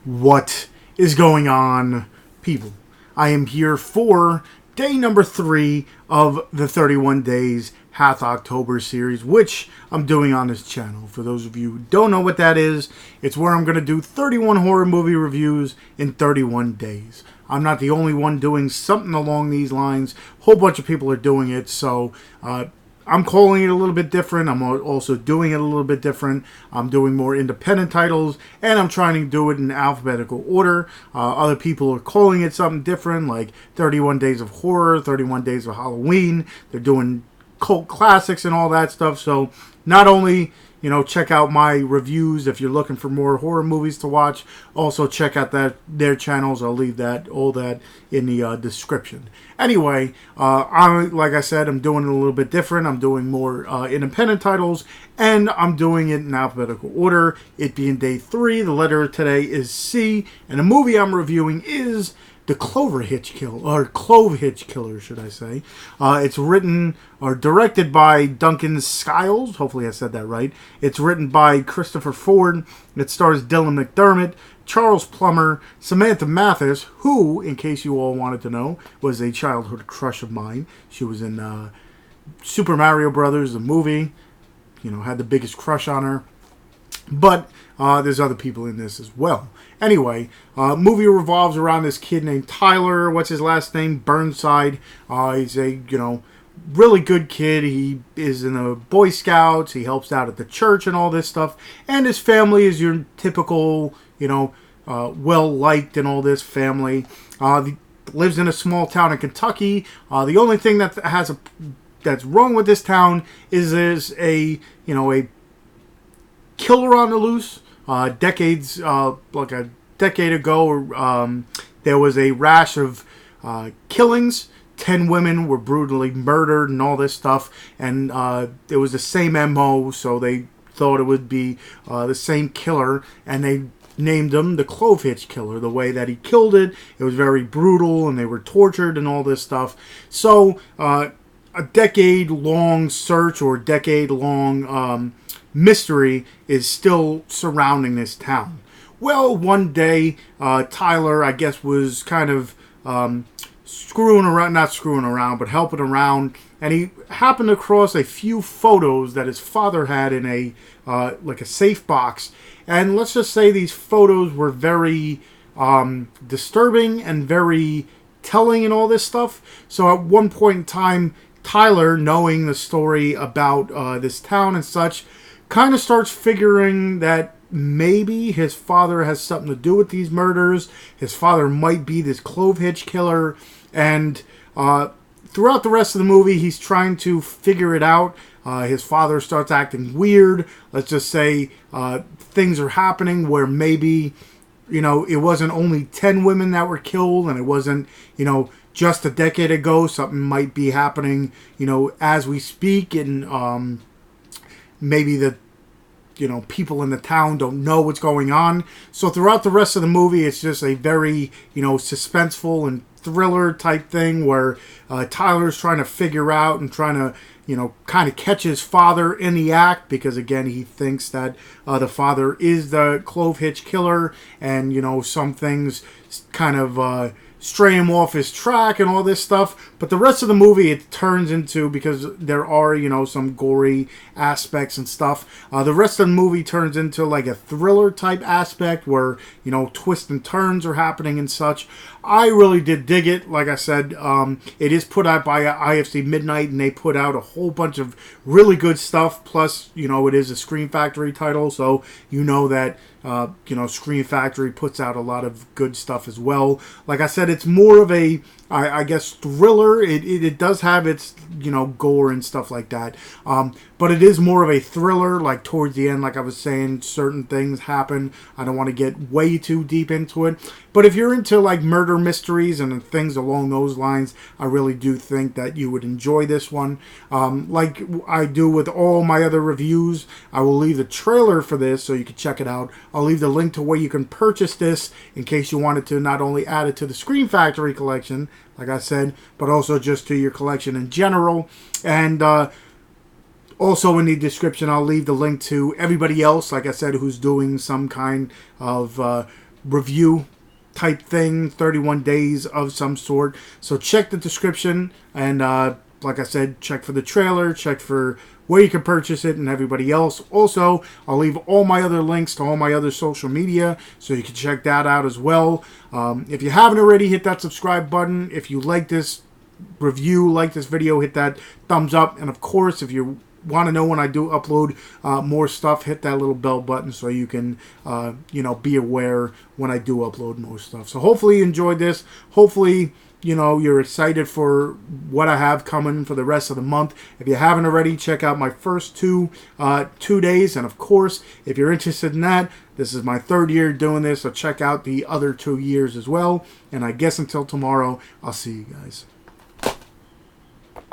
What is going on, people? I am here for day number 3 of the 31 Days Hath October series, which I'm doing on this channel. For those of you who don't know what that is, it's where I'm going to do 31 horror movie reviews in 31 days. I'm not the only one doing something along these lines. A whole bunch of people are doing it, so I'm calling it a little bit different. I'm also doing it a little bit different. I'm doing more independent titles, and I'm trying to do it in alphabetical order. Other people are calling it something different, like 31 Days of Horror, 31 Days of Halloween. They're doing cult classics and all that stuff. So not only, check out my reviews if you're looking for more horror movies to watch. Also check out their channels. I'll leave all that in the description. Anyway, like I said, I'm doing it a little bit different. I'm doing more independent titles, and I'm doing it in alphabetical order. It being day 3, the letter today is C, and the movie I'm reviewing is the Cloverhitch Killer, should I say. It's written or directed by Duncan Skiles. Hopefully I said that right. It's written by Christopher Ford. It stars Dylan McDermott, Charles Plummer, Samantha Mathis, who, in case you all wanted to know, was a childhood crush of mine. She was in Super Mario Brothers, the movie. Had the biggest crush on her. But there's other people in this as well. Anyway, movie revolves around this kid named Tyler. What's his last name? Burnside. He's a, really good kid. He is in the Boy Scouts. He helps out at the church and all this stuff. And his family is your typical, well-liked and all this family. Lives in a small town in Kentucky. The only thing that's wrong with this town is there's a killer on the loose. Like a decade ago, there was a rash of killings. 10 women were brutally murdered and all this stuff, and it was the same MO, so they thought it would be the same killer, and they named him the Cloverhitch Killer. The way that he killed it was very brutal, and they were tortured and all this stuff. So a decade-long search or decade-long mystery is still surrounding this town. Well, one day, Tyler, I guess, was kind of not screwing around, but helping around, and he happened across a few photos that his father had in a safe box. And let's just say these photos were very disturbing and very telling and all this stuff. So at one point in time, Tyler, knowing the story about this town and such, kind of starts figuring that maybe his father has something to do with these murders. His father might be this Cloverhitch Killer. And throughout the rest of the movie, he's trying to figure it out. His father starts acting weird. Let's just say things are happening where maybe, it wasn't only 10 women that were killed, and it wasn't, just a decade ago. Something might be happening, as we speak, and maybe the people in the town don't know what's going on. So throughout the rest of the movie, it's just a very, suspenseful and thriller type thing where Tyler's trying to figure out and trying to, kind of catch his father in the act, because again, he thinks that the father is the Cloverhitch Killer, and, some things kind of stray him off his track and all this stuff. But the rest of the movie, it turns into, because there are, some gory aspects and stuff, the rest of the movie turns into like a thriller type aspect where, twists and turns are happening and such. I really did dig it. Like I said, it is put out by IFC Midnight, and they put out a whole bunch of really good stuff. Plus, it is a Scream Factory title, so that Scream Factory puts out a lot of good stuff as well. Like I said, it's more of a, I guess, thriller. It does have its, gore and stuff like that. But it is more of a thriller. Like towards the end, like I was saying, certain things happen. I don't want to get way too deep into it. But if you're into like murder mysteries and things along those lines, I really do think that you would enjoy this one. Like I do with all my other reviews, I will leave the trailer for this so you can check it out. I'll leave the link to where you can purchase this in case you wanted to not only add it to the Scream Factory collection, like I said, but also just to your collection in general. And also in the description, I'll leave the link to everybody else, like I said, who's doing some kind of review type thing, 31 days of some sort. So check the description, and like I said, check for the trailer, check for where you can purchase it and everybody else. Also, I'll leave all my other links to all my other social media, so you can check that out as well. If you haven't already, hit that subscribe button. If you like this review, like this video, hit that thumbs up. And of course, if you want to know when I do upload more stuff, hit that little bell button so you can be aware when I do upload more stuff. So hopefully you enjoyed this. Hopefully you're excited for what I have coming for the rest of the month. If you haven't already, check out my first two days. And of course, if you're interested in that, this is my 3rd year doing this, so check out the other 2 years as well. And I guess until tomorrow, I'll see you guys.